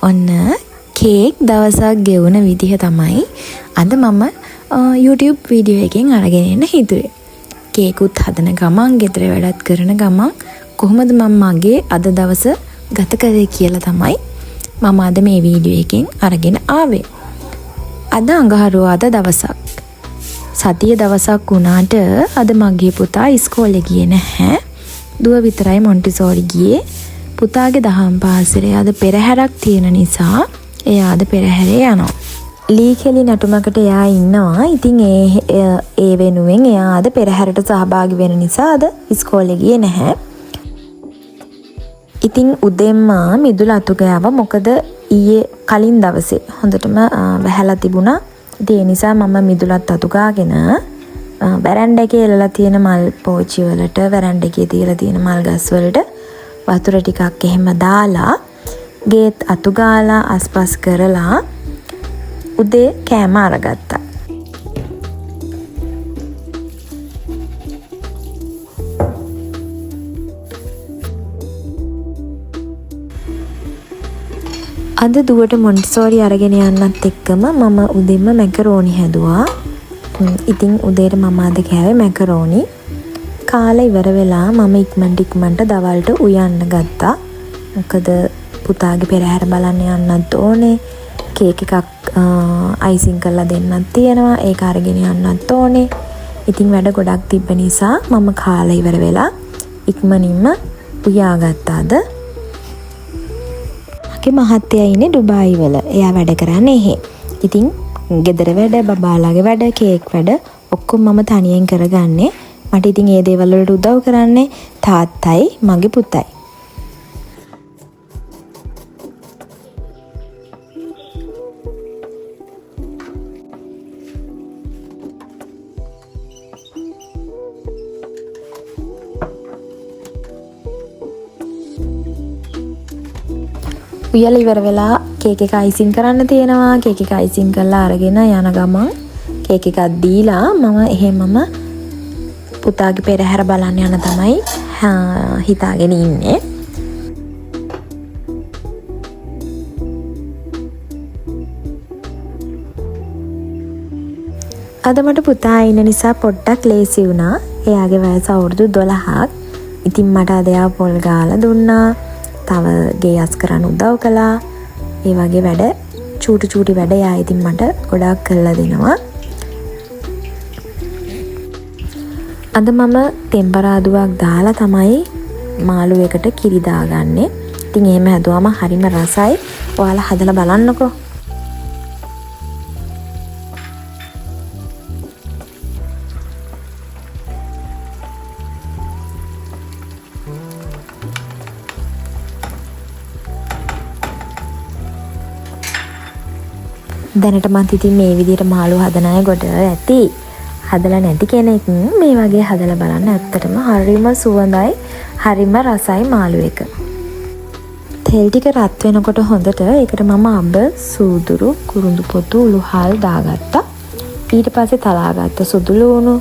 ඔන්න කේක් දවසක් ගෙවුන විදිහ තමයි අද මම YouTube වීඩියෝ එකෙන් අරගෙන එන්න හිතුවේ. කේකුත් හදන ගමන්, ගෙදර වැඩත් කරන ගමන් කොහොමද මම මගේ අද දවස ගත කරේ කියලා තමයි මම අද මේ වීඩියෝ එකෙන් අරගෙන ආවේ. අද අඟහරුවාදා දවසක්. සතිය දවසක් වුණාට අද මගේ පුතා ඉස්කෝලේ ගියේ නැහැ. දුව විතරයි මොන්ටිසෝරි ගියේ. පුතාගේ දහම් පාසලේ අද පෙරහැරක් තියෙන නිසා එයා අද පෙරහැරේ යනවා. ලී කෙලි නටුමකට එයා ඉන්නවා. ඉතින් ඒ වෙනුවෙන් එයා අද පෙරහැරට සහභාගී වෙන නිසා අද ඉස්කෝලේ ගියේ නැහැ. ඉතින් උදෙන්ම මිදුල අතු ගෑවා. මොකද ඊයේ කලින් දවසේ හොඳටම වැහැලා තිබුණා. ඒ නිසා මම මිදුලත් අතු ගාගෙන වැරැන්ඩ එකේ එලලා තියෙන මල් පෝච්චි වලට, වැරැන්ඩ එකේ තියලා තියෙන මල් ගස් වලට වතුර ටිකක් එහෙම දාලා ගේත් අතු ගාලා අස්පස් කරලා උදේ කෑම අරගත්තා. අද දුවට මොන්ටිසෝරි අරගෙන යන්නත් එක්කම මම උදෙන්ම මැකරෝනි හැදුවා. ඉතින් උදේට මම අද කෑවේ මැකරෝනි. කාලා ඉවර වෙලා මම ඉක්මනට දවල්ට උයන්න ගත්තා. මොකද පුතාගේ පෙරහැර බලන්න යන්නත් ඕනේ. කේක් එකක් අයිසිං කරලා දෙන්නත් තියෙනවා. ඒක අරගෙන යන්නත් ඕනේ. ඉතින් වැඩ ගොඩක් තිබ්බ නිසා මම කාලා ඉවර වෙලා ඉක්මනින්ම උයාගත්තා අද. මගේ මහත්තයා ඉන්නේ ඩුබායි වල. එයා වැඩ කරන්නේ එහෙ. ඉතින් ගෙදර වැඩ, බබාලාගේ වැඩ, කේක් වැඩ ඔක්කොම මම තනියෙන් කරගන්නේ. මට ඉතින් ඒ දේවල් වලට උදව් කරන්නේ තාත්තයි මගේ පුතයි. උයලා ඉවර වෙලා කේක් එක අයිසිං කරන්න තියෙනවා. කේක් එක අයිසිං කරලා අරගෙන යන ගමන් කේක් එකක් දීලා මම එහෙමම පුතාගේ පෙරහැර බලන්න යන තමයි හිතාගෙන ඉන්නේ. අද මට පුතා ඉන්න නිසා පොඩ්ඩක් ලේසි වුණා. එයාගේ වයස අවුරුදු 12ක්. ඉතින් මට අද එයා පොල් ගාලා දුන්නා. තව ගේ අස් කරන්න උදව් කළා. ඒ වගේ වැඩ චූටි වැඩ එයා ඉතින් මට ගොඩාක් කරලා දෙනවා. අද මම තෙම්පරාදුවක් දාලා තමයි මාළු එකට කිරි දාගන්නේ. ඉතින් එහෙම හැදුවම හරිම රසයි. ඔයාලා හදලා බලන්නකෝ. දැනටමත් ඉතින් මේ විදිහට මාළු හදන අය ගොඩ ඇති. හදලා නැති කෙනෙක් මේ වගේ හදලා බලන්න. ඇත්තටම හරිම සුවඳයි, හරිම රසයි මාළු එක. තෙල් ටික රත් වෙනකොට හොඳට ඒකට මම අඹ, සූදුරු, කුරුඳු පොතු, උළුහල් දාගත්තා. ඊට පස්සේ තලාගත්ත සුදු ලුණු,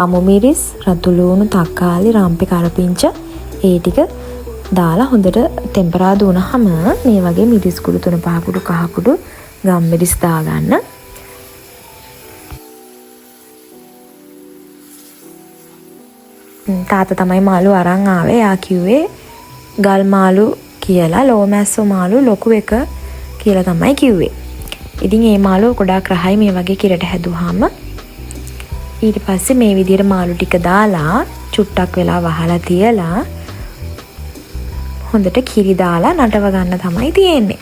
අමු මිරිස්, රතු ලුණු, තක්කාලි, රම්පේ කරපිංච ඒ ටික දාලා හොඳට ටෙම්පරාදු වුණාම මේ වගේ මිරිස් කුඩු 3-5 කුඩු, කහ කුඩු, ගම්මිරිස් දාගන්න. තාත්තා තමයි මාළු අරන් ආවේ. එයා කිව්වේ ගල් මාළු කියලා, ලෝමැස්සෝ මාළු ලොකු එක කියලා තමයි කිව්වේ. ඉතින් මේ මාළු ගොඩාක් රහයි මේ වගේ කිරට හැදුවාම. ඊට පස්සේ මේ විදිහට මාළු ටික දාලා චුට්ටක් වෙලා වහලා තියලා හොඳට කිරි දාලා නටව ගන්න තමයි තියෙන්නේ.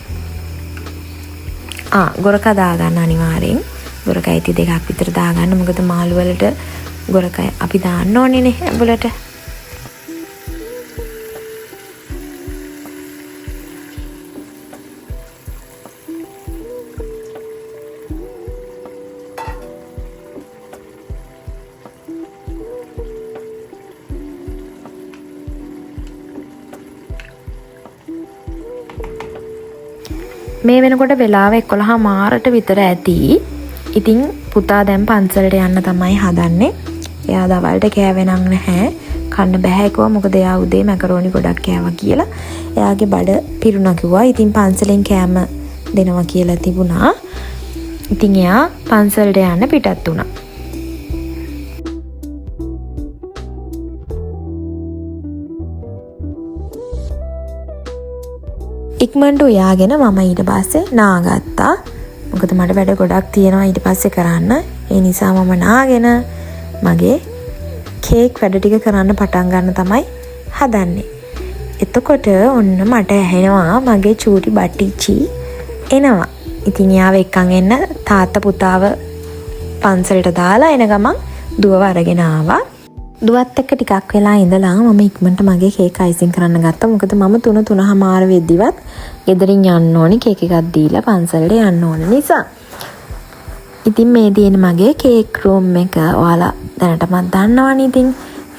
ගොරක දාගන්න අනිවාර්යෙන්. ගොරක ඇටි 2ක් විතර දාගන්න. මොකද මාළු වලට ගොරක අපි දාන්න ඕනේ නේ ඇඹුලට. මේ වෙනකොට වෙලාව 11:00 විතර ඇති. ඉතින් පුතා දැන් පන්සලට යන්න තමයි හදන්නේ. එයා දවල්ට කෑවේ නම් නැහැ. කන්න බෑ කිව්වා. මොකද එයා උදේ මැකරෝනි ගොඩක් කෑවා කියලා. එයාගේ බඩ පිරුණා කිව්වා. ඉතින් පන්සලෙන් කෑම දෙනවා කියලා තිබුණා. ඉතින් එයා පන්සලට යන්න පිටත් වුණා. ඉක්මනට උයාගෙන මම ඊට පස්සේ නාගත්තා. මොකද මට වැඩ ගොඩක් තියෙනවා ඊට පස්සේ කරන්න. ඒ නිසා මම නාගෙන මගේ කේක් වැඩ ටික කරන්න පටන් ගන්න තමයි හදන්නේ. එතකොට ඔන්න මට ඇහෙනවා මගේ චූටි බට්ටිච්චි එනවා. ඉතින් යාව එක්කන් එන්න තාත්තා පුතාව පන්සලට දාලා එන ගමන් දුවව අරගෙන ආවා. දුවත් එක්ක ටිකක් වෙලා ඉඳලා මම ඉක්මනට මගේ කේක් අයිසිං කරන්න ගත්තා. මොකද මම 3:30 වෙද්දිවත් ගෙදරින් යන්න ඕනි කේක් එකක් දීලා පන්සලට යන්න ඕන නිසා. ඉතින් මේ තියෙන මගේ කේක් රූම් එක ඔයාලා දැනටමත් දන්නවනේ ඉතින්.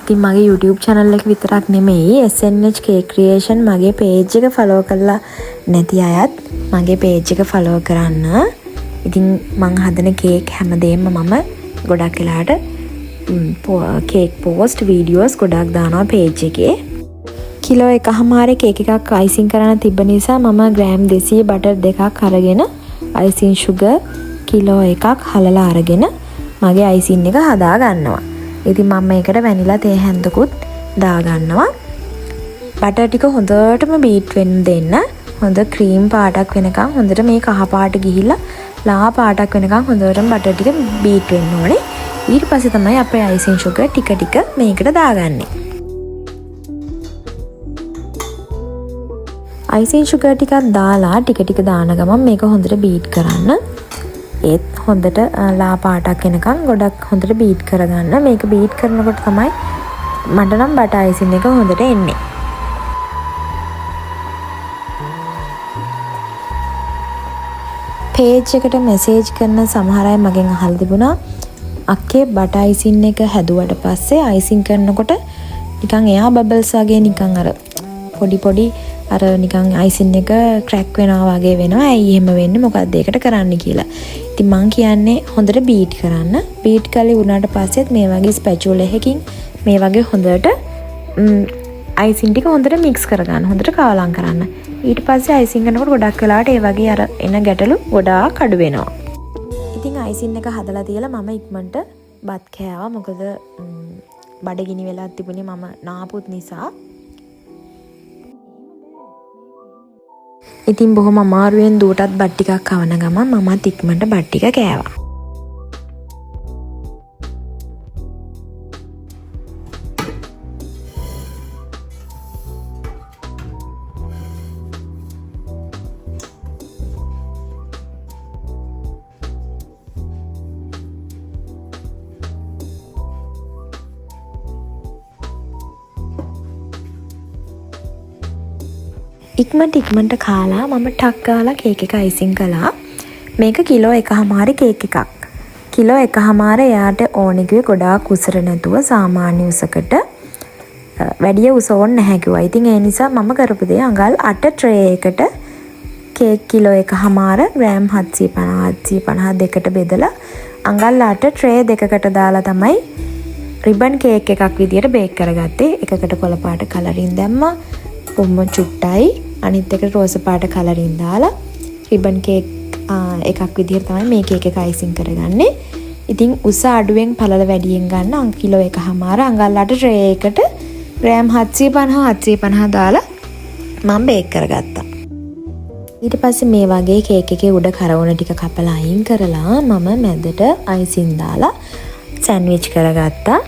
ඉතින් මගේ YouTube channel එක විතරක් නෙමෙයි SNH Cake Creation මගේ page එක follow කරලා නැති අයත් මගේ page එක follow කරන්න. ඉතින් මං හදන කේක් හැමදේම මම ගොඩක් වෙලාට කේක් පෝස්ට් වීඩියෝස් ගොඩක් දානවා page එකේ. කිලෝ 1.5 කේක් එකක් අයිසිං කරන්න තිබ්බ නිසා මම ග්‍රෑම් 200 බටර් දෙකක් අරගෙන අයිසිං sugar කිලෝ එකක් හලලා අරගෙන මගේ අයිසිං එක හදා ගන්නවා. ඉතින් මම මේකට වැනිලා තේ හැන්දකුත් දා ගන්නවා. බටර් ටික හොඳටම බීට් වෙන්න දෙන්න. හොඳ ක්‍රීම් පාටක් වෙනකන් හොඳට මේ කහ පාට ගිහිල්ලා ලා පාටක් වෙනකන් හොඳටම බටර් ටික බීට් වෙන්න ඕනේ. ඊට පස්සේ තමයි අපේ අයිසිං sugar ටික ටික මේකට දාගන්නේ. අයිසිං sugar ටිකක් දාලා ටික ටික දාන ගමන් මේක හොඳට බීට් කරන්න. ඒත් හොඳට ලා පාටක් එනකන් ගොඩක් හොඳට බීට් කරගන්න. මේක බීට් කරනකොට තමයි මට නම් බටර් අයිසිං එක හොඳට එන්නේ. page එකට message කරන සමහර අය මගෙන් අහලා තිබුණා අක්කේ බටර් අයිසිං එක හැදුවට පස්සේ අයිසිං කරනකොට නිකන් එයා බබල්ස් වගේ නිකන් අර පොඩි අර නිකන් අයිසිං එක ක්‍රැක් වෙනවා වගේ වෙනවා. ඇයි එහෙම වෙන්නේ? මොකක්ද ඒකට කරන්න කියලා. ඉතින් මං කියන්නේ හොඳට බීට් කරන්න. බීට් කරලා වුණාට පස්සෙත් මේ වගේ ස්පැචුලා එකකින් මේ වගේ හොඳට අයිසිං ටික හොඳට මික්ස් කරගන්න. හොඳට කාලම් කරන්න. ඊට පස්සේ අයිසිං කරනකොට ගොඩක් වෙලාවට ඒ වගේ අර එන ගැටලු ගොඩාක් අඩු වෙනවා. ඉතින් අයිසිං එක හදලා තියලා මම ඉක්මනට බත් කෑවා. මොකද බඩගිනි වෙලා තිබුණේ මම නාපුත් නිසා. ඉතින් බොහොම අමාරුවෙන් දුවටත් බත් ටිකක් කවන ගමන් මමත් ඉක්මනට බත් ටික කෑවා. ඉක්මනට කාලා මම ටක් ගාලා කේක් එක අයිසිං කළා. මේක කිලෝ 1.5 කේක් එකක්. කිලෝ 1.5 එයාට ඕනේ කිව්වේ ගොඩාක් උසර නැතුව සාමාන්‍ය උසකට වැඩි උස ඕනේ නැහැ කිව්වා. ඉතින් ඒ නිසා මම කරපු දේ අඟල් 8 ට්‍රේ එකට කේක් කිලෝ 1.5 ග්‍රෑම් 750 දෙකට බෙදලා අඟල් 8 ට්‍රේ දෙකකට දාලා තමයි රිබන් කේක් එකක් විදියට බේක් කරගත්තේ. එකකට කොළ පාට කලරින් දැම්මා. කොම්ම චුට්ටයි අනිත් එකට රෝස පාට කලරින් දාලා රිබන් කේක් එකක් විදිහට තමයි මේ කේක් එක අයිසිං කරගන්නේ. ඉතින් උස අඩුවෙන් පළල වැඩියෙන් ගන්න කිලෝ 1.5 අඟල් 8 ට්‍රේ එකට ග්‍රෑම් 750 දාලා මම බේක් කරගත්තා. ඊට පස්සේ මේ වගේ කේක් එකේ උඩ කරවුන ටික කපලා අයින් කරලා මම මැදට අයිසිං දාලා සෑන්ඩ්විච් කරගත්තා.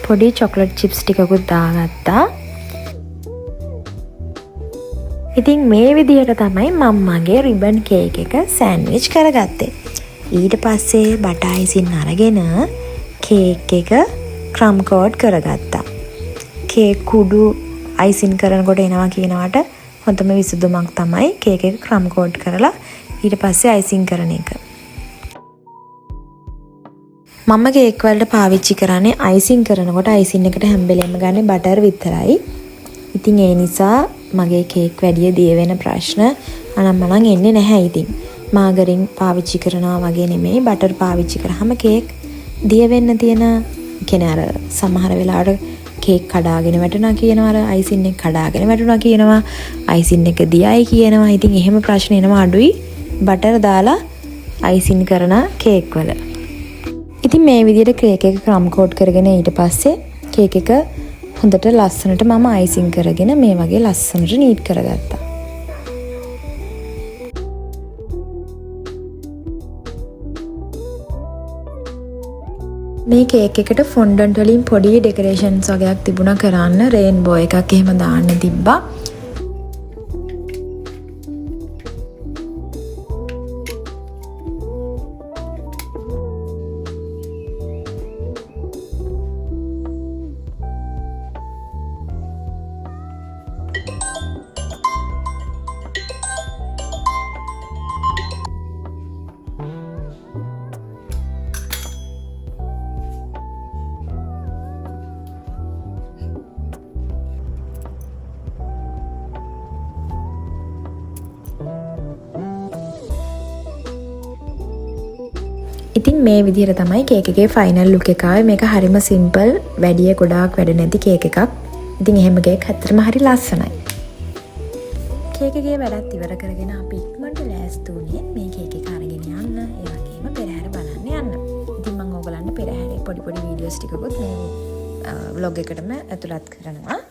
පොඩි චොක්ලට් චිප්ස් ටිකකුත් දාගත්තා. ඉතින් මේ විදිහට තමයි මම මගේ රිබන් කේක් එක සෑන්ඩ්විච් කරගත්තේ. ඊට පස්සේ බටර් අයිසිං අරගෙන කේක් එක ක්‍රම් කෝට් කරගත්තා. කේක් කුඩු අයිසිං කරනකොට එනවා කියනවට හොඳම විසඳුමක් තමයි කේක් එක ක්‍රම් කෝට් කරලා ඊට පස්සේ අයිසිං කරන එක. මම කේක් වලට පාවිච්චි කරන්නේ අයිසිං කරනකොට අයිසිං එකට හැම වෙලෙම ගන්නේ බටර් විතරයි. ඉතින් ඒ නිසා මගේ කේක් වැඩිය දිය වෙන ප්‍රශ්න අනම්මනම් එන්නේ නැහැ. ඉතින් මාගරින් පාවිච්චි කරනවා වගේ නෙමෙයි බටර් පාවිච්චි කරාම කේක් දිය වෙන්න තියෙන කියන්නේ අර සමහර වෙලාවට කේක් කඩාගෙන වැටුණා කියනවා, අර අයිසින් එක කඩාගෙන වැටුණා කියනවා, අයිසින් එක දියයි කියනවා. ඉතින් එහෙම ප්‍රශ්න එනවා අඩුයි බටර් දාලා අයිසින් කරන කේක් වල. ඉතින් මේ විදිහට කේක් එක ක්‍රම් කෝට් කරගෙන ඊට පස්සේ කේක් එක හොඳට ලස්සනට මම අයිසින් කරගෙන මේ වගේ ලස්සනට නීට් කරගත්තා. මේ කේක් එකට ෆොන්ඩන්ට් වලින් පොඩි ඩෙකරේෂන්ස් වගේක් තිබුණා කරන්න, රේන්බෝ එකක් එහෙම දාන්න තිබ්බා. ඉතින් මේ විදිහට තමයි කේක් එකේ ෆයිනල් ලුක් එක ආවේ. මේක හරිම සිම්පල්, වැඩිය ගොඩාක් වැඩ නැති කේක් එකක්. ඉතින් එහෙම කේක් ඇත්තටම හරි ලස්සනයි. කේක් එකේ වැඩත් ඉවර කරගෙන අපි ඉක්මනට ලෑස්ති වුණේ මේ කේක් එක අරගෙන යන්න, ඒ වගේම පෙරහැර බලන්න යන්න. ඉතින් මම ඕගලන්ට පෙරහැරේ පොඩි පොඩි වීඩියෝස් ටිකකුත් මේ vlog එකටම ඇතුළත් කරනවා.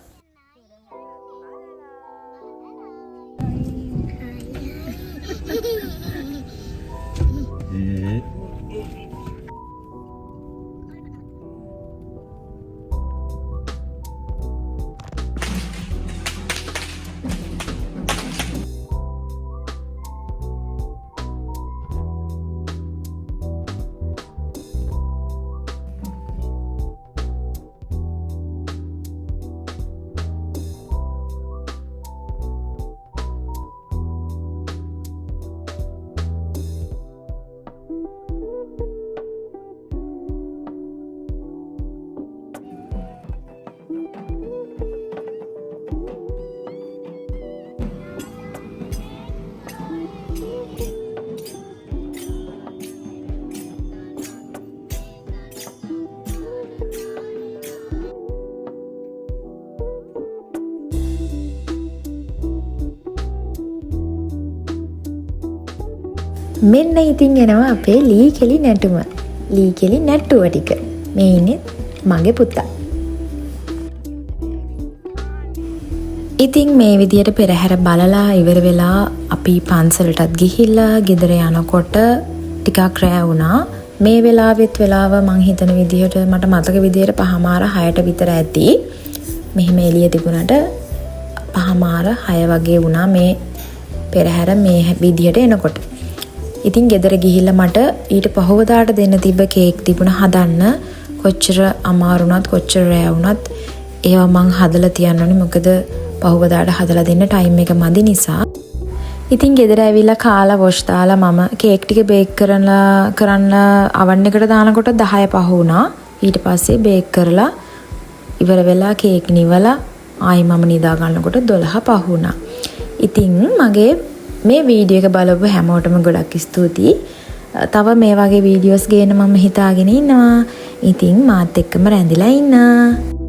මෙන්න ඉතින් එනවා අපේ ලී කෙලි නැටුම. ලී කෙලි නැට්ටුව ටික. මේ ඉන්නේ මගේ පුතා. ඉතින් මේ විදියට පෙරහැර බලලා ඉවර වෙලා අපි පන්සලටත් ගිහිල්ලා ගෙදර යනකොට ටිකක් රෑ වුණා. මේ වෙලාවෙත් වෙලාව මං හිතන විදියට මට මතක විදියට 5:06ට විතර ඇති. මෙහෙම එළිය තිබුණාට 5:06 වගේ වුණා මේ පෙරහැර මේ විදියට එනකොට. ඉතින් ගෙදර ගිහිල්ලා මට ඊට පහවදාට දෙන්න තිබ්බ කේක් තිබුණ හදන්න. කොච්චර අමාරු වුණත් කොච්චර රෑ වුණත් ඒවා මං හදලා තියන්න ඕනේ. මොකද පහවදාට හදලා දෙන්න ටයිම් එක මදි නිසා. ඉතින් ගෙදර ඇවිල්ලා කාලා වොෂ් දාලා මම කේක් ටික බේක් කරන්න oven එකට දානකොට 10 පහ වුණා. ඊට පස්සේ බේක් කරලා ඉවර වෙලා කේක් නිවලා ආයි මම නිදා ගන්නකොට 12 පහ වුණා. ඉතින් මගේ මේ වීඩියෝ එක බලපු හැමෝටම ගොඩක් ස්තුතියි. තව මේ වගේ වීඩියෝස් ගේන්න මම හිතාගෙන ඉන්නවා. ඉතින් මාත් එක්කම රැඳිලා ඉන්න.